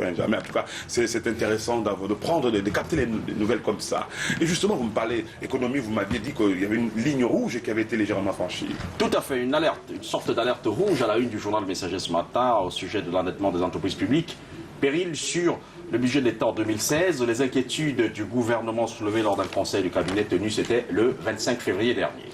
enfin jamais. En tout cas, c'est intéressant de prendre, de capter les nouvelles comme ça. Et justement, vous me parlez économie, vous m'aviez dit qu'il y avait une ligne rouge qui avait été légèrement franchie. Tout à fait, une alerte, une sorte d'alerte rouge à la une du journal Le Messager ce matin au sujet de l'endettement des entreprises publiques. Péril sur le budget de l'État en 2016. Les inquiétudes du gouvernement soulevées lors d'un conseil du cabinet tenu, c'était le 25 février dernier.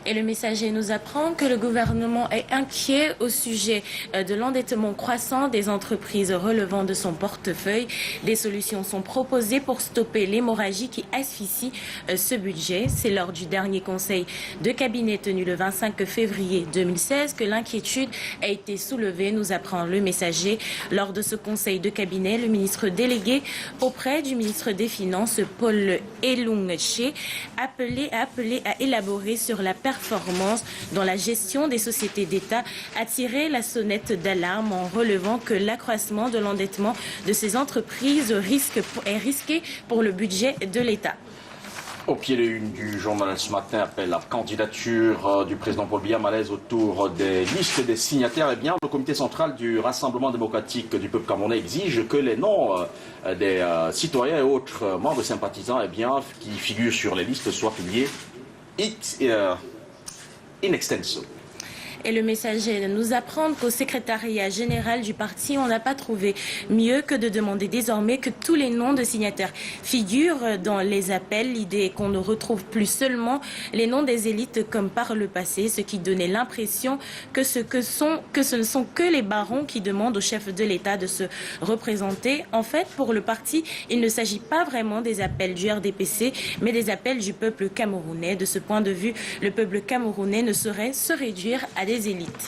Et le Messager nous apprend que le gouvernement est inquiet au sujet de l'endettement croissant des entreprises relevant de son portefeuille. Des solutions sont proposées pour stopper l'hémorragie qui asphyxie ce budget. C'est lors du dernier conseil de cabinet tenu le 25 février 2016 que l'inquiétude a été soulevée, nous apprend le Messager. Lors de ce conseil de cabinet, le ministre délégué auprès du ministre des Finances, Paul Elung-Che, a appelé à élaborer sur la performance dans la gestion des sociétés d'État, a tiré la sonnette d'alarme en relevant que l'accroissement de l'endettement de ces entreprises est risqué pour le budget de l'État. Au pied de une du journal ce matin, appelle la candidature du président Paul Biya, malaise autour des listes des signataires. Eh bien, le comité central du Rassemblement démocratique du peuple camerounais exige que les noms des citoyens et autres membres sympathisants qui figurent sur les listes soient publiés in extenso. Et le Messager nous apprend qu'au secrétariat général du parti, on n'a pas trouvé mieux que de demander désormais que tous les noms de signataires figurent dans les appels. L'idée est qu'on ne retrouve plus seulement les noms des élites comme par le passé, ce qui donnait l'impression que ce ne sont que les barons qui demandent au chef de l'État de se représenter. En fait, pour le parti, il ne s'agit pas vraiment des appels du RDPC, mais des appels du peuple camerounais. De ce point de vue, le peuple camerounais ne saurait se réduire à des élites.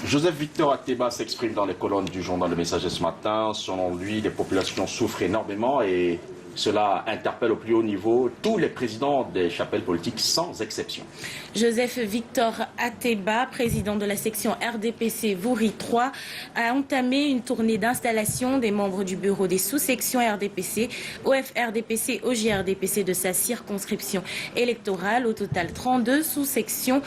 Joseph Victor Ateba s'exprime dans les colonnes du journal Le Messager ce matin. Selon lui, les populations souffrent énormément et cela interpelle au plus haut niveau tous les présidents des chapelles politiques sans exception. Joseph Victor Ateba, président de la section RDPC Vouri 3, a entamé une tournée d'installation des membres du bureau des sous-sections RDPC, OFRDPC, OJRDPC de sa circonscription électorale. Au total, 32 sous-sections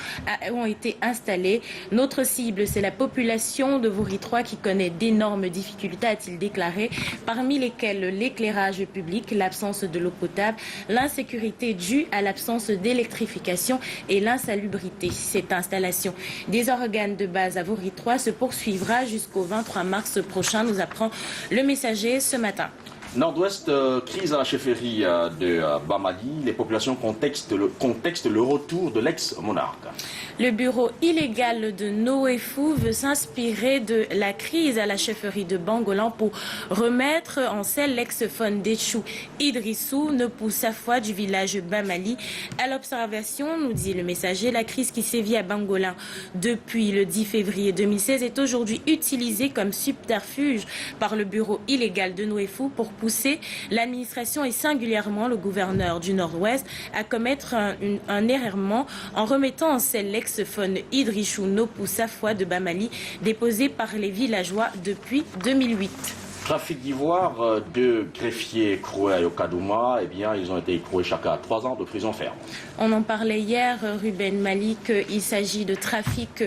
ont été installées. Notre cible, c'est la population de Vouri 3 qui connaît d'énormes difficultés, a-t-il déclaré, parmi lesquelles l'éclairage public, l'absence de l'eau potable, l'insécurité due à l'absence d'électrification et l'insalubrité. Cette installation des organes de base à Vouri 3 se poursuivra jusqu'au 23 mars prochain, nous apprend le Messager ce matin. Nord-Ouest, crise à la chefferie de Bamali. Les populations contextent le retour de l'ex-monarque. Le bureau illégal de Noéfou veut s'inspirer de la crise à la chefferie de Bangolan pour remettre en selle l'ex-fon d'Etchou Idrissou, Nopou Safwa du village Bamali. À l'observation, nous dit le Messager, la crise qui sévit à Bangolan depuis le 10 février 2016 est aujourd'hui utilisée comme subterfuge par le bureau illégal de Noéfou pour pousser l'administration et singulièrement le gouverneur du Nord-Ouest à commettre un errement en remettant en selle l'ex-fon Idrissou Nopou Safwa de Bamali déposé par les villageois depuis 2008. Trafic d'ivoire, deux greffiers écroués à Yokadouma, ils ont été écroués chacun à 3 ans de prison ferme. On en parlait hier, Ruben Malik, il s'agit de trafic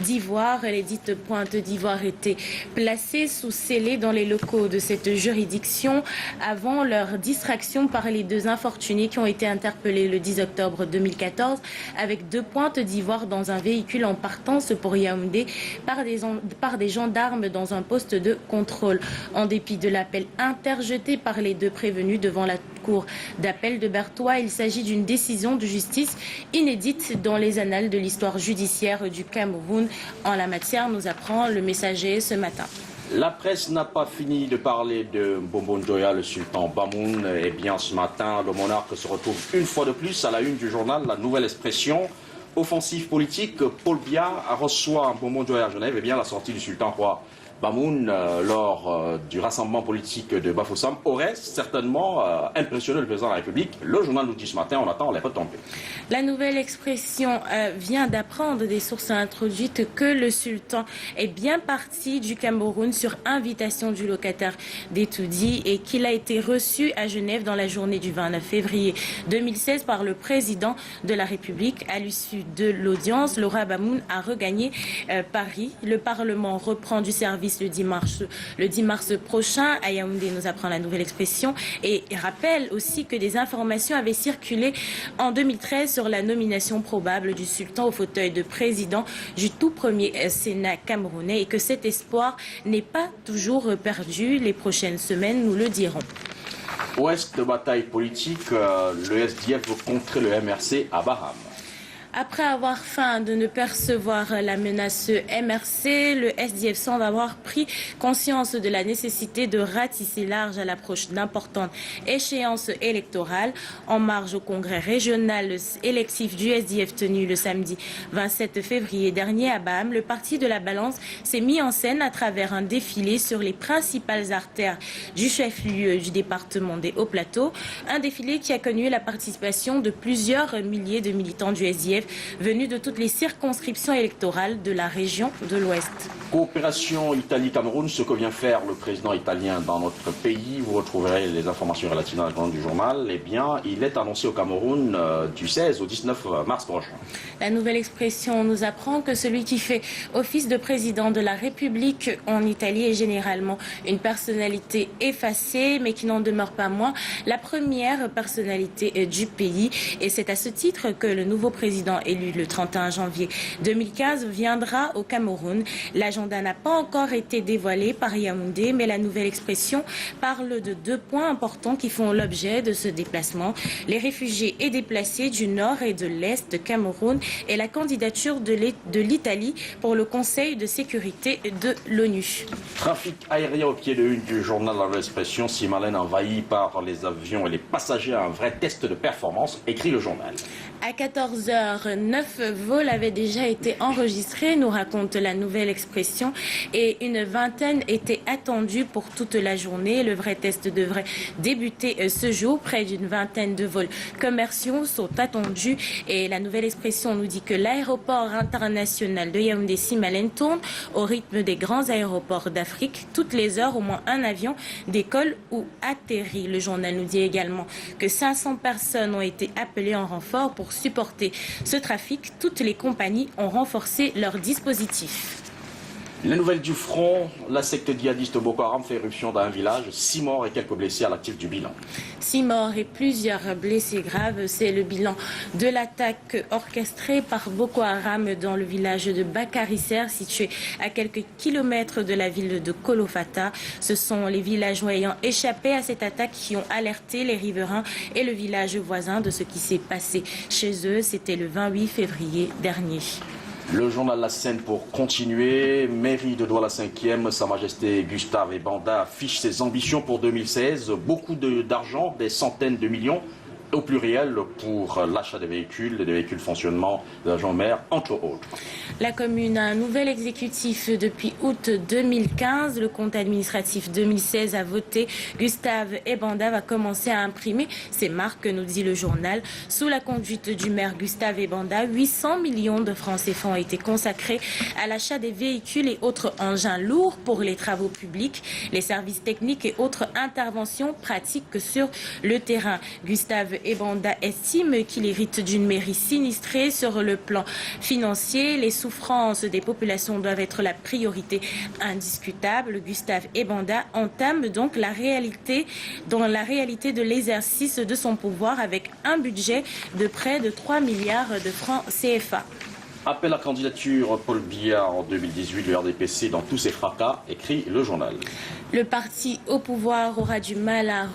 d'ivoire. Les dites pointes d'ivoire étaient placées sous scellés dans les locaux de cette juridiction avant leur distraction par les 2 infortunés qui ont été interpellés le 10 octobre 2014 avec 2 pointes d'ivoire dans un véhicule en partance pour Yaoundé par des gendarmes dans un poste de contrôle. En dépit de l'appel interjeté par les 2 prévenus devant la cour d'appel de Berthois, il s'agit d'une décision de justice inédite dans les annales de l'histoire judiciaire du Cameroun. En la matière, nous apprend le Messager ce matin. La presse n'a pas fini de parler de Mbombo Ndoya, le sultan Bamoun. Ce matin, le monarque se retrouve une fois de plus à la une du journal La Nouvelle Expression. Offensive politique, Paul Biya reçoit Mbombo Ndoya à Genève. La sortie du sultan roi Bamoun lors du rassemblement politique de Bafoussam aurait certainement impressionné le président de la République. Le journal nous dit ce matin, on attend les retombées. La Nouvelle Expression vient d'apprendre des sources introduites que le sultan est bien parti du Cameroun sur invitation du locataire d'Etoudi et qu'il a été reçu à Genève dans la journée du 29 février 2016 par le président de la République. À l'issue de l'audience, le roi Bamoun a regagné Paris. Le Parlement reprend du service service le 10 mars prochain. À Yaoundé, nous apprend la nouvelle expression et rappelle aussi que des informations avaient circulé en 2013 sur la nomination probable du sultan au fauteuil de président du tout premier Sénat camerounais et que cet espoir n'est pas toujours perdu. Les prochaines semaines nous le diront. Ouest de bataille politique, le SDF veut contrer le MRC à Baham. Après avoir feint de ne percevoir la menace MRC, le SDF semble avoir pris conscience de la nécessité de ratisser large à l'approche d'importantes échéances électorales. En marge au congrès régional électif du SDF tenu le samedi 27 février dernier à Baham, le parti de la Balance s'est mis en scène à travers un défilé sur les principales artères du chef-lieu du département des Hauts-Plateaux. Un défilé qui a connu la participation de plusieurs milliers de militants du SDF venus de toutes les circonscriptions électorales de la région de l'Ouest. Coopération Italie-Cameroun, ce que vient faire le président italien dans notre pays. Vous retrouverez les informations relatives dans la colonne du journal. Eh bien, il est annoncé au Cameroun du 16 au 19 mars prochain. La nouvelle expression nous apprend que celui qui fait office de président de la République en Italie est généralement une personnalité effacée, mais qui n'en demeure pas moins la première personnalité du pays. Et c'est à ce titre que le nouveau président élu le 31 janvier 2015 viendra au Cameroun. L'agenda n'a pas encore été dévoilé par Yaoundé, mais la nouvelle expression parle de 2 points importants qui font l'objet de ce déplacement. Les réfugiés et déplacés du nord et de l'est de Cameroun et la candidature de l'Italie pour le Conseil de sécurité de l'ONU. Trafic aérien au pied de une du journal La Nouvelle Expression. Simalène envahi par les avions et les passagers à un vrai test de performance, écrit le journal. À 14h, 9 vols avaient déjà été enregistrés, nous raconte la nouvelle expression, et une vingtaine étaient attendus pour toute la journée. Le vrai test devrait débuter ce jour. Près d'une vingtaine de vols commerciaux sont attendus et la nouvelle expression nous dit que l'aéroport international de Yaoundé-Simalène tourne au rythme des grands aéroports d'Afrique. Toutes les heures, au moins un avion décolle ou atterrit. Le journal nous dit également que 500 personnes ont été appelées en renfort pour supporter ce trafic. Toutes les compagnies ont renforcé leur dispositif. Les nouvelles du front, la secte djihadiste Boko Haram fait éruption dans un village, 6 morts et quelques blessés à l'actif du bilan. 6 morts et plusieurs blessés graves, c'est le bilan de l'attaque orchestrée par Boko Haram dans le village de Bakarisser, situé à quelques kilomètres de la ville de Kolofata. Ce sont les villageois ayant échappé à cette attaque qui ont alerté les riverains et le village voisin de ce qui s'est passé chez eux. C'était le 28 février dernier. Le journal La Seine pour continuer. Mairie de Douala 5e, Sa Majesté Gustave Ebanda affiche ses ambitions pour 2016. Beaucoup d'argent, des centaines de millions au pluriel pour l'achat des véhicules fonctionnement de l'agent maire, entre autres. La commune a un nouvel exécutif depuis août 2015. Le compte administratif 2016 a voté. Gustave Ebanda va commencer à imprimer ses marques, nous dit le journal. Sous la conduite du maire Gustave Ebanda, 800 millions de francs CFA ont été consacrés à l'achat des véhicules et autres engins lourds pour les travaux publics, les services techniques et autres interventions pratiques sur le terrain. Gustave Ebanda estime qu'il hérite d'une mairie sinistrée sur le plan financier. Les souffrances des populations doivent être la priorité indiscutable. Gustave Ebanda entame donc la réalité de l'exercice de son pouvoir avec un budget de près de 3 milliards de francs CFA. Appel à candidature Paul Biya en 2018, le RDPC dans tous ses fracas, écrit le journal. Le parti au pouvoir aura du mal à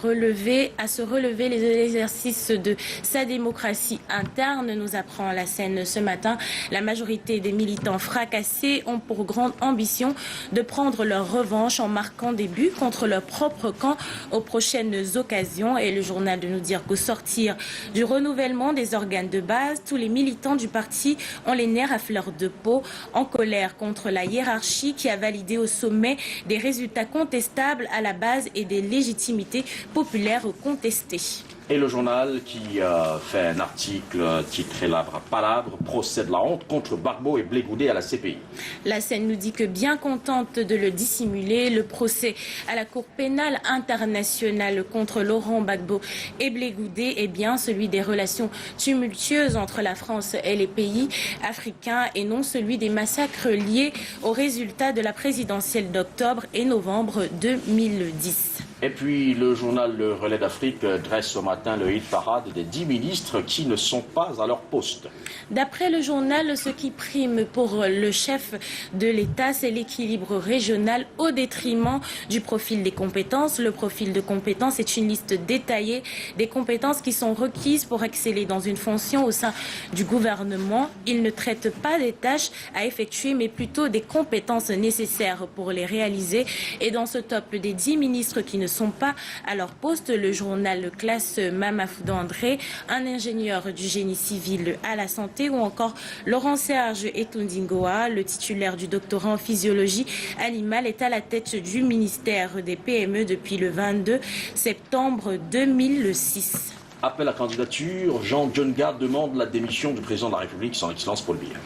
se relever l'exercice de sa démocratie interne, nous apprend La Seine ce matin. La majorité des militants fracassés ont pour grande ambition de prendre leur revanche en marquant des buts contre leur propre camp aux prochaines occasions. Et le journal de nous dire qu'au sortir du renouvellement des organes de base, tous les militants du parti ont les nerfs à fleur de peau, en colère contre la hiérarchie qui a validé au sommet des résultats contestables à la base et des légitimités populaires contestées. Et le journal qui fait un article titré Palabre procède la honte contre Gbagbo et Blé Goudé à la CPI. La scène nous dit que bien contente de le dissimuler, le procès à la Cour pénale internationale contre Laurent Gbagbo et Blé Goudé est bien celui des relations tumultueuses entre la France et les pays africains et non celui des massacres liés aux résultats de la présidentielle d'octobre et novembre 2010. Et puis le journal Le Relais d'Afrique dresse ce matin le hit parade des 10 ministres qui ne sont pas à leur poste. D'après le journal, ce qui prime pour le chef de l'État, c'est l'équilibre régional au détriment du profil des compétences. Le profil de compétences est une liste détaillée des compétences qui sont requises pour exceller dans une fonction au sein du gouvernement. Il ne traite pas des tâches à effectuer, mais plutôt des compétences nécessaires pour les réaliser. Et dans ce top des 10 ministres qui ne sont pas à leur poste, le journal classe Mamafouda André, un ingénieur du génie civil à la santé, ou encore Laurent-Serge Etundingoa, le titulaire du doctorat en physiologie animale, est à la tête du ministère des PME depuis le 22 septembre 2006. Appel à candidature, Jean Djonga demande la démission du président de la République, son Excellence Paul Biya.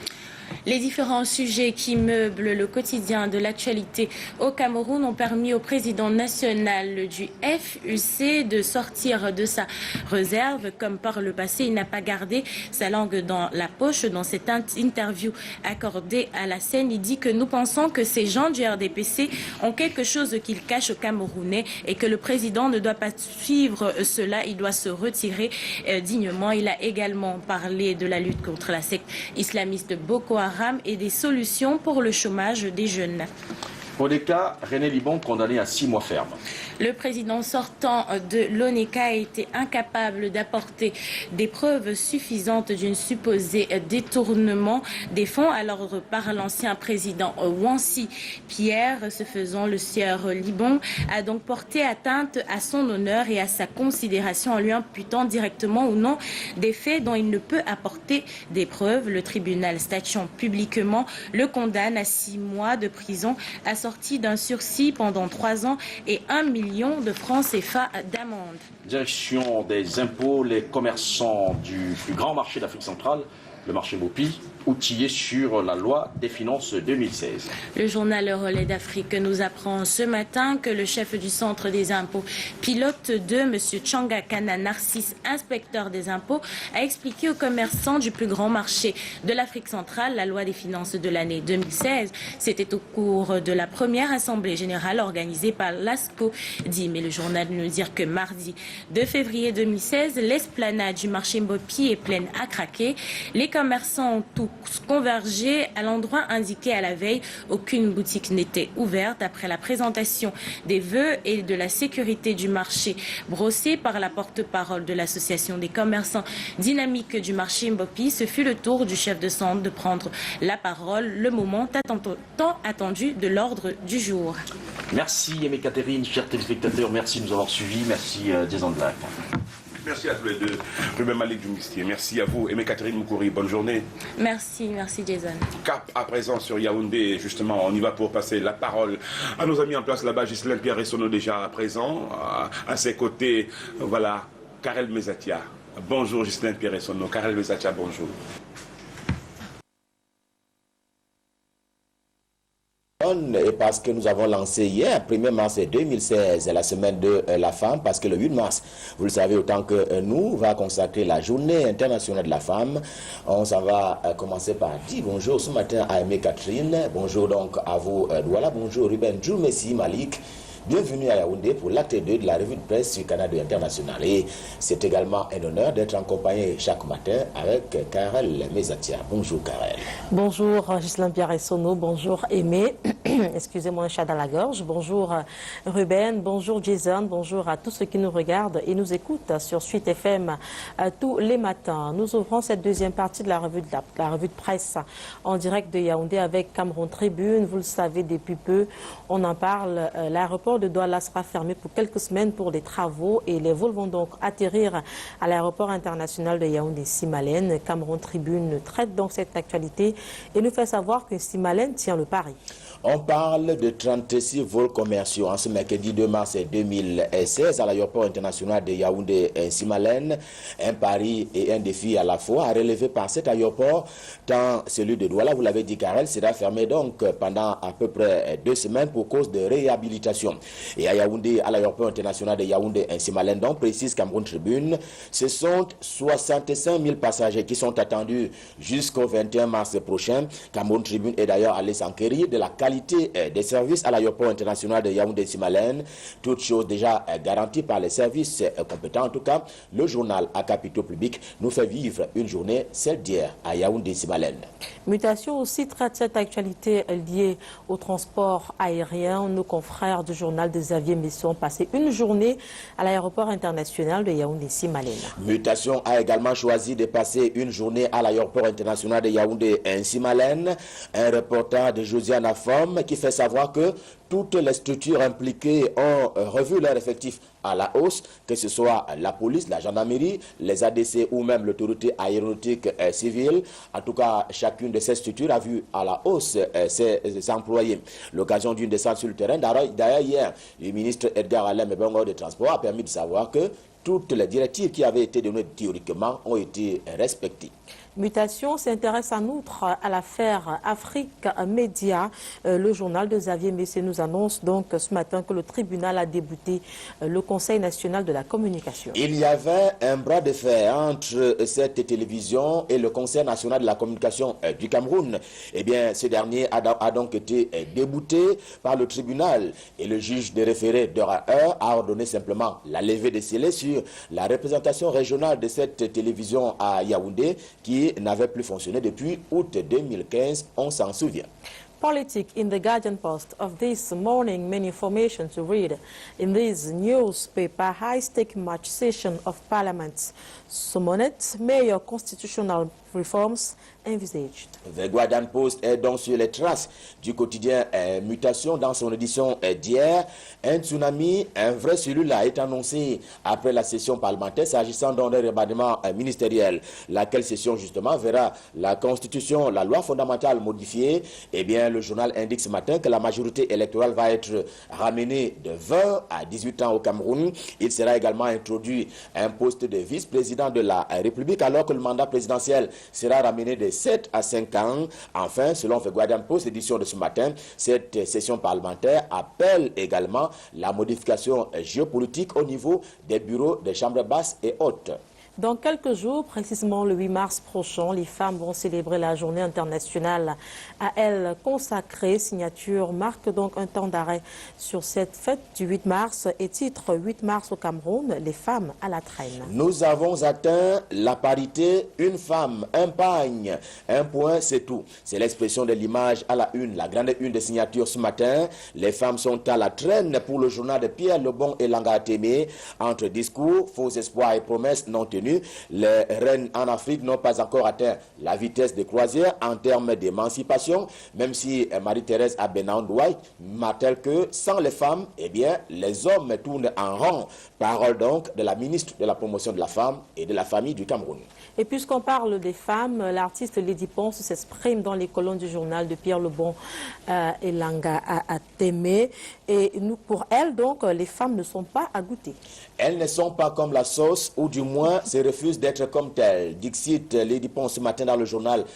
Les différents sujets qui meublent le quotidien de l'actualité au Cameroun ont permis au président national du FUC de sortir de sa réserve. Comme par le passé, il n'a pas gardé sa langue dans la poche. Dans cette interview accordée à la scène, il dit que nous pensons que ces gens du RDPC ont quelque chose qu'ils cachent aux Camerounais et que le président ne doit pas suivre cela, il doit se retirer dignement. Il a également parlé de la lutte contre la secte islamiste Boko Haram et des solutions pour le chômage des jeunes. Odeka, René Libon condamné à 6 mois ferme. Le président sortant de l'ONECA a été incapable d'apporter des preuves suffisantes d'une supposée détournement des fonds à l'ordre par l'ancien président Wansi Pierre. Ce faisant, le sieur Libon a donc porté atteinte à son honneur et à sa considération en lui imputant directement ou non des faits dont il ne peut apporter des preuves. Le tribunal statuant publiquement le condamne à 6 mois de prison assorti d'un sursis pendant 3 ans et 1 million de francs CFA d'amende. Direction des impôts, les commerçants du plus grand marché d'Afrique centrale, le marché Mopi, outillé sur la loi des finances 2016. Le journal Le Relais d'Afrique nous apprend ce matin que le chef du centre des impôts, pilote 2, M. Tchanga Kana Narcisse, inspecteur des impôts, a expliqué aux commerçants du plus grand marché de l'Afrique centrale la loi des finances de l'année 2016. C'était au cours de la première assemblée générale organisée par l'ASCO. Mais le journal nous dit que mardi 2 février 2016, l'esplanade du marché Mopi est pleine à craquer. Les commerçants ont tous convergé à l'endroit indiqué à la veille. Aucune boutique n'était ouverte. Après la présentation des vœux et de la sécurité du marché brossé par la porte-parole de l'association des commerçants dynamiques du marché Mbopi, ce fut le tour du chef de centre de prendre la parole, le moment tant attendu de l'ordre du jour. Merci Aimé Catherine, chers téléspectateurs, merci de nous avoir suivis, merci Jason Black. Merci à tous les deux. Ruben Malik Djoumistier. Merci à vous. Aimé Catherine Moukouri, bonne journée. Merci Jason. Cap à présent sur Yaoundé. Justement, on y va pour passer la parole à nos amis en place là-bas. Ghislain Pierre Essonneau déjà à présent. À ses côtés, voilà, Karel Mezatia. Bonjour Ghislain Pierre Essonneau. Karel Mezatia, bonjour. Et parce que nous avons lancé hier, 1er mars 2016, la semaine de la femme, parce que le 8 mars, vous le savez autant que nous, va consacrer la journée internationale de la femme. On s'en va commencer par dire bonjour ce matin à Aimé Catherine, bonjour donc à vous Douala, bonjour Ruben Djoumessi Malik. Bienvenue à Yaoundé pour l'acte 2 de la revue de presse du Canada International. Et c'est également un honneur d'être accompagné chaque matin avec Karel Mezatia. Bonjour Karel. Bonjour Ghislain Pierre Essonneau, bonjour Aimé, excusez-moi un chat dans la gorge, bonjour Ruben, bonjour Jason, bonjour à tous ceux qui nous regardent et nous écoutent sur Suite FM tous les matins. Nous ouvrons cette deuxième partie de la revue de presse en direct de Yaoundé avec Cameroun Tribune. Vous le savez depuis peu, on en parle, l'aéroport de Douala sera fermé pour quelques semaines pour des travaux et les vols vont donc atterrir à l'aéroport international de Yaoundé-Simalène. Cameroun Tribune traite donc cette actualité et nous fait savoir que Simalène tient le pari. On parle de 36 vols commerciaux en ce mercredi 2 mars 2016 à l'aéroport international de Yaoundé-Simalène. Un pari et un défi à la fois à relever par cet aéroport, tant celui de Douala, vous l'avez dit Karel, sera fermé donc pendant à peu près 2 semaines pour cause de réhabilitation. Et à Yaoundé, à l'aéroport international de Yaoundé-Simalène, donc précise Cameroun Tribune, ce sont 65 000 passagers qui sont attendus jusqu'au 21 mars prochain. Cameroun Tribune est d'ailleurs allé s'enquérir de la qualité des services à l'aéroport international de Yaoundé-Simalène, toutes choses déjà garanties par les services compétents. En tout cas, le journal à capitaux publics nous fait vivre une journée, celle d'hier, à Yaoundé-Simalène. Mutation aussi traite cette actualité liée au transport aérien. Nos confrères du journal de Xavier Messon ont passé une journée à l'aéroport international de Yaoundé-Simalène. Mutation a également choisi de passer une journée à l'aéroport international de Yaoundé-Simalène. Un reportage de Josiane Afom qui fait savoir que toutes les structures impliquées ont revu leur effectif à la hausse, que ce soit la police, la gendarmerie, les ADC ou même l'autorité aéronautique civile. En tout cas, chacune de ces structures a vu à la hausse ses employés. L'occasion d'une descente sur le terrain. D'ailleurs, hier, le ministre Edgar Alain Mebongo de Transport a permis de savoir que toutes les directives qui avaient été données théoriquement ont été respectées. Mutation s'intéresse en outre à l'affaire Afrique Média. Le journal de Xavier Messé nous annonce donc ce matin que le tribunal a débouté le Conseil national de la communication. Il y avait un bras de fer entre cette télévision et le Conseil national de la communication du Cameroun. Eh bien, ce dernier a donc été débouté par le tribunal et le juge de référé d'heure à heure a ordonné simplement la levée des scellés sur la représentation régionale de cette télévision à Yaoundé qui n'avait plus fonctionné depuis août 2015, on s'en souvient. Politics in the Guardian Post of this morning, many information to read. In this newspaper, high-stake match session of Parliament summoned, major constitutional reforms envisaged. The Guardian Post est donc sur les traces du quotidien Mutation dans son édition d'hier. Un tsunami, un vrai celui-là est annoncé après la session parlementaire s'agissant d'un remaniement ministériel. Laquelle session justement verra la constitution, la loi fondamentale modifiée. Eh bien, le journal indique ce matin que la majorité électorale va être ramenée de 20 à 18 ans au Cameroun. Il sera également introduit un poste de vice-président de la République alors que le mandat présidentiel sera ramené de 7 à 5 ans. Enfin, selon The Guardian Post, édition de ce matin, cette session parlementaire appelle également la modification géopolitique au niveau des bureaux des chambres basses et hautes. Dans quelques jours, précisément le 8 mars prochain, les femmes vont célébrer la journée internationale à elles consacrée. Signature marque donc un temps d'arrêt sur cette fête du 8 mars et titre 8 mars au Cameroun, les femmes à la traîne. Nous avons atteint la parité, une femme, un pagne, un point, c'est tout. C'est l'expression de l'image à la une, la grande une de signature ce matin. Les femmes sont à la traîne pour le journal de Pierre Lebon et Langa Atémé. Entre discours, faux espoirs et promesses non tenues, les reines en Afrique n'ont pas encore atteint la vitesse de croisière en termes d'émancipation, même si Marie-Thérèse Abenaoundouaï martèle que sans les femmes, eh bien, les hommes tournent en rond. Parole donc de la ministre de la promotion de la femme et de la famille du Cameroun. Et puisqu'on parle des femmes, l'artiste Lady Ponce s'exprime dans les colonnes du journal de Pierre Lebon et Langa Atémé. Et nous, pour elle, donc, les femmes ne sont pas à goûter. Elles ne sont pas comme la sauce, ou du moins se refusent d'être comme telles. Dixit Lady Ponce ce matin dans le journal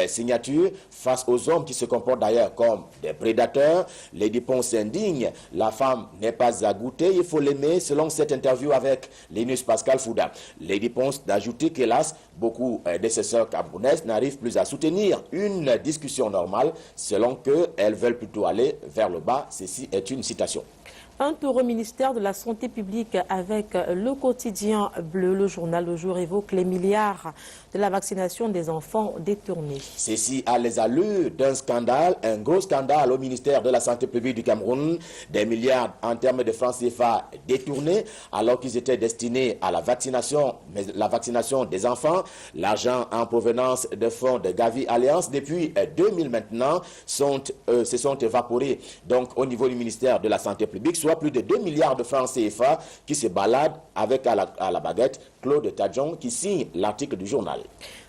Signature, face aux hommes qui se comportent d'ailleurs comme des prédateurs. Lady Ponce s'indigne, la femme n'est pas à goûter, il faut l'aimer, selon cette interview avec Linus Pascal Fouda. Lady Ponce d'ajouter qu'hélas, beaucoup de ses sœurs camerounaises n'arrivent plus à soutenir une discussion normale, selon qu'elles veulent plutôt aller vers le bas. Ceci est une citation. Un tour au ministère de la Santé publique avec le quotidien bleu. Le journal Le Jour évoque les milliards de la vaccination des enfants détournés. Ceci a les allures d'un scandale, un gros scandale au ministère de la Santé publique du Cameroun. Des milliards en termes de francs CFA détournés alors qu'ils étaient destinés à la vaccination, mais la vaccination des enfants. L'argent en provenance de fonds de Gavi Alliance depuis 2000 maintenant se sont évaporés donc au niveau du ministère de la Santé publique, soit plus de 2 milliards de francs CFA qui se baladent avec à la baguette Claude Tadjon qui signe l'article du journal.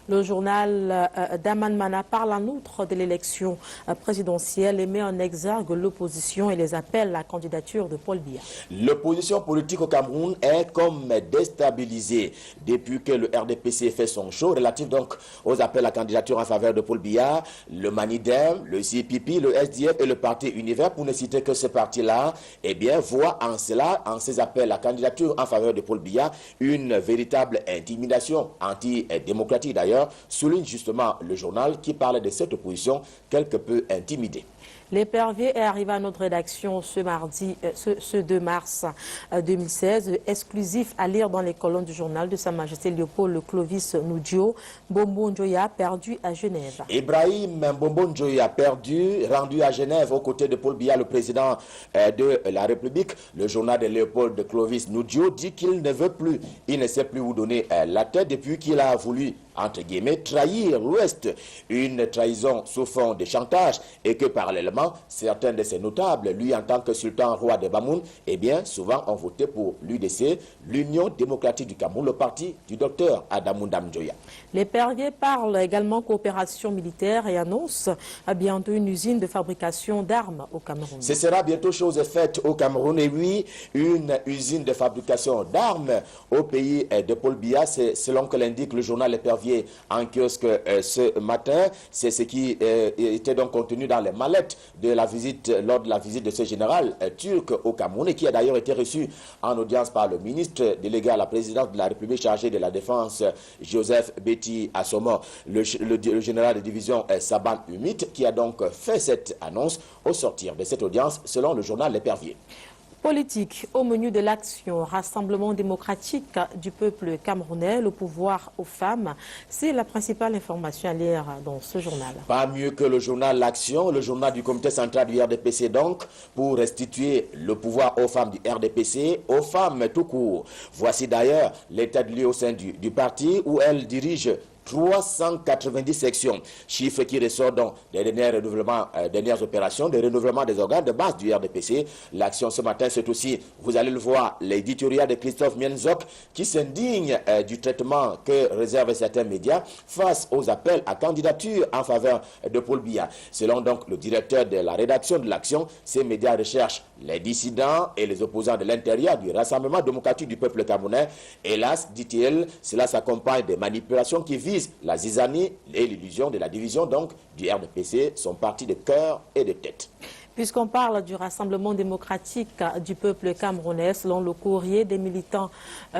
Le journal d'Aman Mana parle en outre de l'élection présidentielle et met en exergue l'opposition et les appels à la candidature de Paul Biya. L'opposition politique au Cameroun est comme déstabilisée depuis que le RDPC fait son show relatif donc aux appels à candidature en faveur de Paul Biya. Le Manidem, le CPP, le SDF et le Parti Univers, pour ne citer que ce parti-là, eh bien, voient en cela, en ces appels à candidature en faveur de Paul Biya, une véritable intimidation antidémocratique d'ailleurs, souligne justement le journal qui parle de cette opposition quelque peu intimidée. L'épervier est arrivé à notre rédaction ce mardi, ce 2 mars 2016, exclusif à lire dans les colonnes du journal de Sa Majesté Léopold Clovis Nudjo, Bombo Njoya perdu à Genève. Ibrahim Bombo Njoya perdu, rendu à Genève aux côtés de Paul Biya, le président de la République. Le journal de Léopold Clovis Nudjo dit qu'il ne veut plus, il ne sait plus où donner la tête depuis qu'il a voulu, entre guillemets, trahir l'Ouest, une trahison sous fond de chantage, et que parallèlement, certains de ces notables, lui en tant que sultan roi de Bamoun, eh bien, souvent ont voté pour l'UDC, l'Union démocratique du Cameroun, le parti du docteur Adamounda Njoya. L'épervier parle également coopération militaire et annonce bientôt une usine de fabrication d'armes au Cameroun. Ce sera bientôt chose faite au Cameroun, et oui, une usine de fabrication d'armes au pays de Paul Biya, c'est selon que l'indique le journal L'épervier en kiosque ce matin. C'est ce qui était donc contenu dans les mallettes de la visite, lors de la visite de ce général turc au Cameroun, et qui a d'ailleurs été reçu en audience par le ministre délégué à la présidence de la République chargé de la défense, Joseph Betty Assomo, le général de division Saban Humit, qui a donc fait cette annonce au sortir de cette audience, selon le journal L'épervier. Politique, au menu de l'action, Rassemblement démocratique du peuple camerounais, le pouvoir aux femmes, c'est la principale information à lire dans ce journal. Pas mieux que le journal L'Action, le journal du comité central du RDPC donc, pour restituer le pouvoir aux femmes du RDPC, aux femmes tout court. Voici d'ailleurs l'état de lieu au sein du parti où elle dirige 390 sections, chiffre qui ressort donc des dernières opérations de renouvellement des organes de base du RDPC. L'action ce matin, c'est aussi, vous allez le voir, l'éditorial de Christophe Mienzok qui s'indigne du traitement que réservent certains médias face aux appels à candidature en faveur de Paul Biya. Selon donc le directeur de la rédaction de l'Action, ces médias recherchent les dissidents et les opposants de l'intérieur du Rassemblement démocratique du peuple camerounais. Hélas, dit-il, cela s'accompagne des manipulations qui visent la zizanie et l'illusion de la division donc du RDPC, son parti de cœur et de tête. Puisqu'on parle du Rassemblement démocratique du peuple camerounais, selon le courrier, des militants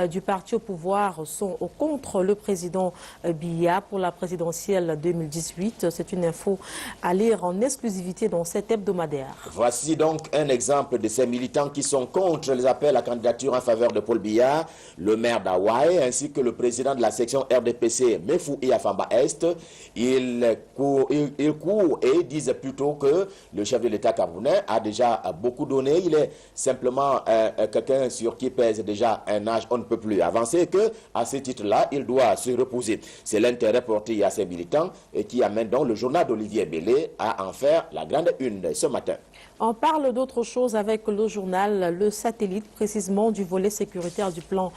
du parti au pouvoir sont contre le président Biya pour la présidentielle 2018. C'est une info à lire en exclusivité dans cet hebdomadaire. Voici donc un exemple de ces militants qui sont contre les appels à candidature en faveur de Paul Biya, le maire d'Hawaï ainsi que le président de la section RDPC, Mefou Iafamba Est. Ils courent et disent plutôt que le chef de l'État a déjà beaucoup donné. Il est simplement quelqu'un sur qui pèse déjà un âge on ne peut plus avancer, que à ce titre-là, il doit se reposer. C'est l'intérêt porté à ces militants et qui amène donc le journal d'Olivier Bellé à en faire la grande une ce matin. On parle d'autre chose avec le journal Le Satellite, précisément du volet sécuritaire du plan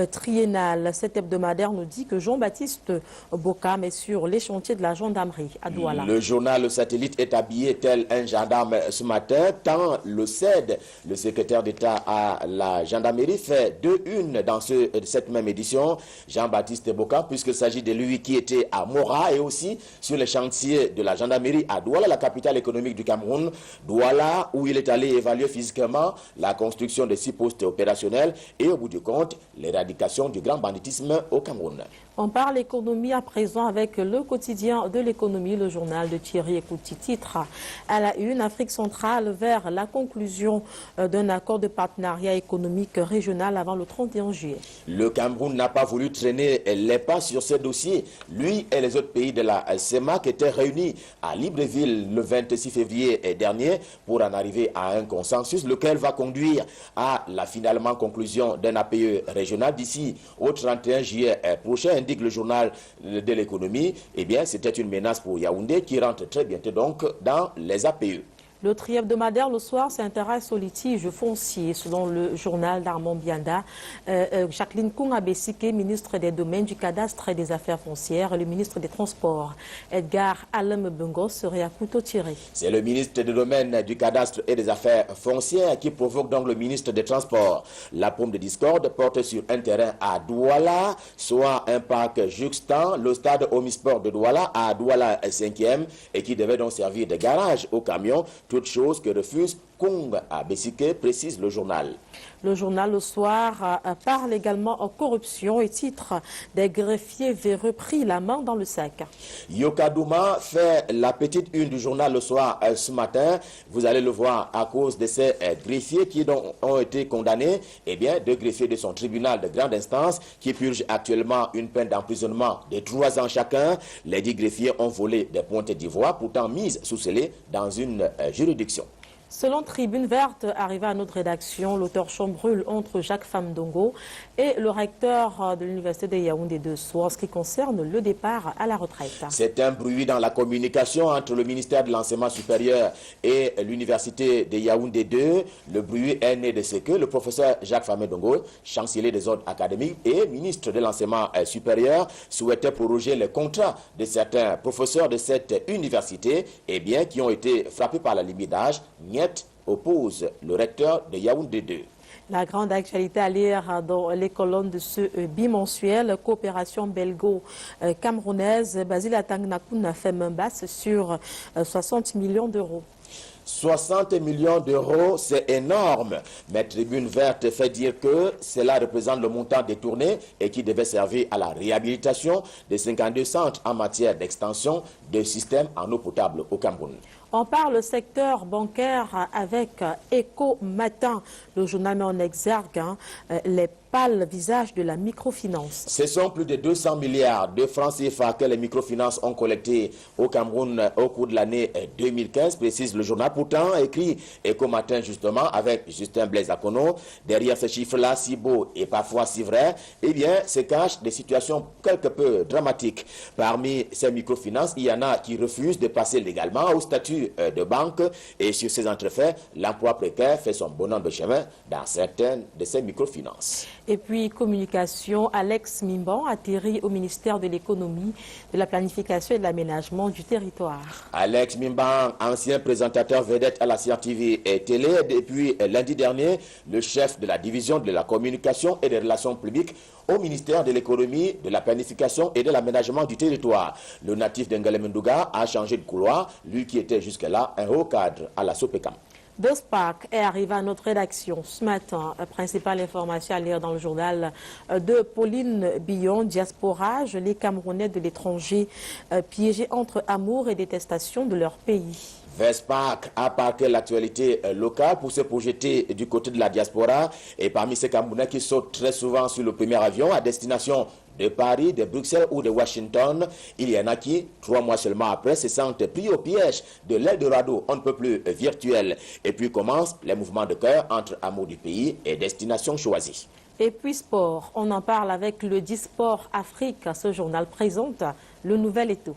triennal. Cet hebdomadaire nous dit que Jean-Baptiste Bokam est sur les chantiers de la gendarmerie à Douala. Le journal Le Satellite est habillé tel un gendarme ce matin, tant le CED, le secrétaire d'État à la gendarmerie, fait 2-1 dans cette même édition. Jean-Baptiste Bokam, puisqu'il s'agit de lui qui était à Mora et aussi sur les chantiers de la gendarmerie à Douala, la capitale économique du Cameroun. Douala, où il est allé évaluer physiquement la construction de 6 postes opérationnels et au bout du compte, l'éradication du grand banditisme au Cameroun. On parle économie à présent avec le quotidien de l'économie, le journal de Thierry Ekouti. Titre à la une, Afrique centrale vers la conclusion d'un accord de partenariat économique régional avant le 31 juillet. Le Cameroun n'a pas voulu traîner les pas sur ce dossier. Lui et les autres pays de la CEMAC étaient réunis à Libreville le 26 février dernier pour en arriver à un consensus, lequel va conduire à la finalement conclusion d'un APE régional d'ici au 31 juillet prochain, indique le journal de l'économie. Eh bien, c'était une menace pour Yaoundé qui rentre très bientôt donc dans les APE. Le hebdomadaire le soir s'intéresse au litige foncier. Selon le journal d'Armand Bianda, Jacqueline Kounga Bessike, ministre des Domaines, du Cadastre et des Affaires foncières, et le ministre des Transports, Edgar Alem Bengo, seraient à couteau tiré. C'est le ministre des Domaines, du Cadastre et des Affaires foncières qui provoque donc le ministre des Transports. La paume de discorde porte sur un terrain à Douala, soit un parc juxtant le stade Omisport de Douala à Douala 5e et qui devait donc servir de garage aux camions, toute chose que refuse Kounga Bessike, précise le journal. Le journal Le Soir parle également en corruption et titre « Des greffiers véreux pris la main dans le sac ». Yokadouma fait la petite une du journal Le Soir ce matin. Vous allez le voir à cause de ces greffiers qui ont été condamnés. Eh bien, deux greffiers de son tribunal de grande instance qui purgent actuellement une peine d'emprisonnement de 3 ans chacun. Les 10 greffiers ont volé des pointes d'ivoire, pourtant mises sous scellé dans une juridiction. Selon Tribune Verte, arrivé à notre rédaction, l'auteur chambrule entre Jacques Famdongo et le recteur de l'Université de Yaoundé 2 en ce qui concerne le départ à la retraite. C'est un bruit dans la communication entre le ministère de l'Enseignement supérieur et l'Université de Yaoundé 2. Le bruit est né de ce que le professeur Jacques Famdongo, chancelier des ordres académiques et ministre de l'Enseignement supérieur, souhaitait proroger les contrats de certains professeurs de cette université qui ont été frappés par la limite d'âge. Oppose le recteur de Yaoundé 2. La grande actualité à lire dans les colonnes de ce bimensuel, coopération belgo-camerounaise, Basile Atangnakoun fait main basse sur 60 millions d'euros. 60 millions d'euros, c'est énorme. Mais Tribune Verte fait dire que cela représente le montant détourné et qui devait servir à la réhabilitation des 52 centres en matière d'extension de systèmes en eau potable au Cameroun. On parle secteur bancaire avec Éco Matin. Le journal met en exergue les pâles visages de la microfinance. Ce sont plus de 200 milliards de francs CFA que les microfinances ont collectés au Cameroun au cours de l'année 2015, précise le journal. Pourtant, écrit Éco Matin justement avec Justin Blaise Akono, derrière ces chiffres-là, si beaux et parfois si vrais, se cachent des situations quelque peu dramatiques. Parmi ces microfinances, il y en a qui refusent de passer légalement au statut de banque et sur ces entrefaits, l'emploi précaire fait son bonhomme de chemin dans certaines de ces microfinances. Et puis, communication, Alex Mimban atterrit au ministère de l'économie, de la planification et de l'aménagement du territoire. Alex Mimban, ancien présentateur vedette à la CRTV et télé, depuis lundi dernier, le chef de la division de la communication et des relations publiques au ministère de l'économie, de la planification et de l'aménagement du territoire. Le natif d'Ngalemendouga a changé de couloir, lui qui était jusque-là un haut cadre à la SOPECAM. Spark est arrivé à notre rédaction ce matin. Principale information à lire dans le journal de Pauline Billon, Diaspora, les Camerounais de l'étranger piégés entre amour et détestation de leur pays. Vespac a parqué l'actualité locale pour se projeter du côté de la diaspora et parmi ces Camerounais qui sautent très souvent sur le premier avion à destination de Paris, de Bruxelles ou de Washington, il y en a qui, 3 mois seulement après, se sentent pris au piège de l'Eldorado, on ne peut plus virtuel. Et puis commencent les mouvements de cœur entre amour du pays et destination choisie. Et puis sport, on en parle avec le Disport Afrique. Ce journal présente le nouvel Eto'o.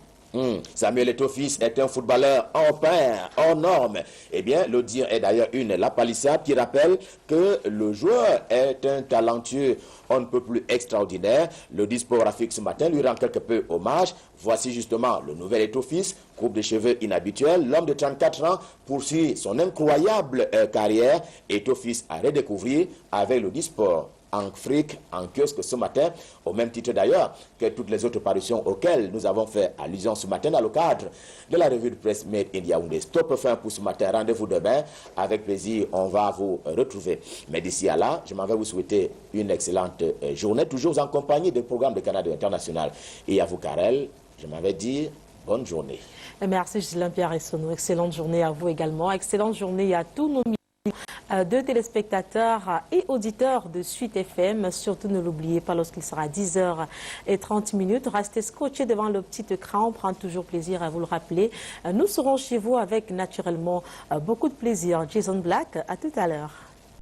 Samuel Eto'o-Fils est un footballeur hors pair, hors norme. Le dire est d'ailleurs une lapalissade qui rappelle que le joueur est un talentueux, on ne peut plus extraordinaire. Le Disport Afrique ce matin lui rend quelque peu hommage. Voici justement le nouvel Eto'o-Fils, coupe de cheveux inhabituelle. L'homme de 34 ans poursuit son incroyable carrière. Eto'o-Fils à redécouvrir avec le Disport en Afrique, en kiosque ce matin, au même titre d'ailleurs que toutes les autres parutions auxquelles nous avons fait allusion ce matin dans le cadre de la revue de presse Made in Yaoundé. Stop fin pour ce matin, rendez-vous demain, avec plaisir on va vous retrouver. Mais d'ici à là, je m'en vais vous souhaiter une excellente journée, toujours en compagnie des programmes de Canada International. Et à vous Karel, je m'en vais dire bonne journée. Merci Ghislain Pierre Essonneau, excellente journée à vous également, excellente journée à tous nos de téléspectateurs et auditeurs de Suite FM. Surtout ne l'oubliez pas, lorsqu'il sera 10h30, restez scotchés devant le petit écran. On prend toujours plaisir à vous le rappeler. Nous serons chez vous avec naturellement beaucoup de plaisir. Jason Black, à tout à l'heure.